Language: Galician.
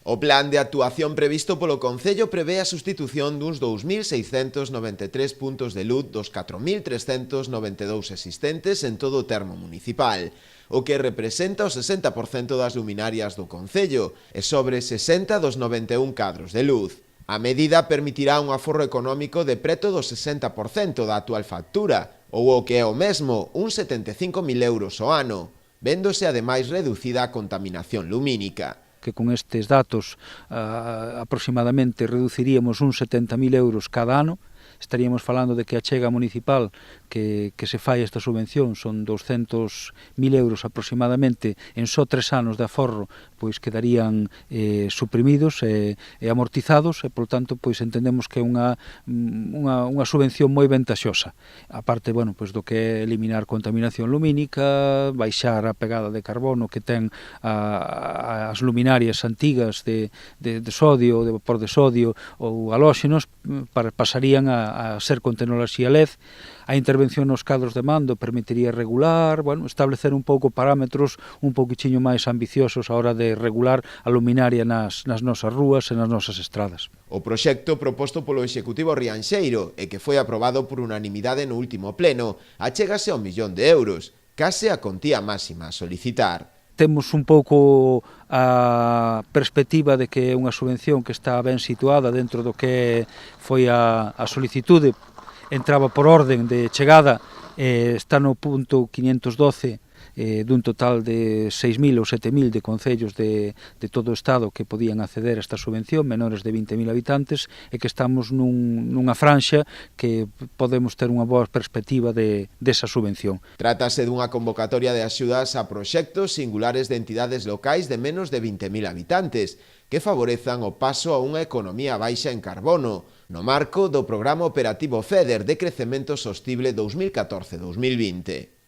O plan de actuación previsto polo Concello prevé a sustitución duns 2.693 puntos de luz dos 4.392 existentes en todo o termo municipal, o que representa o 60% das luminarias do Concello e sobre 60 dos 91 cadros de luz. A medida permitirá un aforro económico de preto do 60% da actual factura, ou o que é o mesmo, uns 75.000 euros ao ano, véndose ademais reducida a contaminación lumínica. Que con estes datos aproximadamente reduciríamos uns 70.000 euros cada ano. Estaríamos falando de que a achega municipal que se fai esta subvención son 200.000 euros aproximadamente en só 3 anos de aforro, pois quedarían suprimidos e amortizados e, por tanto, pois entendemos que é unha subvención moi ventaxosa. A parte, bueno, pois do que é eliminar contaminación lumínica, baixar a pegada de carbono que ten as luminarias antigas de sodio, de vapor de sodio ou halóxenos, pasarían a ser con tecnoloxía LED. A intervención nos cadros de mando permitiría regular, bueno, establecer un pouco parámetros un pouquichiño máis ambiciosos a hora de regular a luminaria nas nosas rúas e nas nosas estradas. O proxecto proposto polo Executivo rianxeiro e que foi aprobado por unanimidade no último pleno achégase a 1 millón de euros, case a contía máxima a solicitar. Temos un pouco a perspectiva de que é unha subvención que está ben situada dentro do que foi a solicitude, entraba por orden de chegada, está no punto 512 dun total de 6.000 ou 7.000 de concellos de todo o Estado que podían acceder a esta subvención, menores de 20.000 habitantes, e que estamos nunha franxa que podemos ter unha boa perspectiva desa subvención. Trátase dunha convocatoria de axudas a proxectos singulares de entidades locais de menos de 20.000 habitantes, que favorezan o paso a unha economía baixa en carbono, no marco do Programa Operativo FEDER de Crecemento Sostible 2014-2020.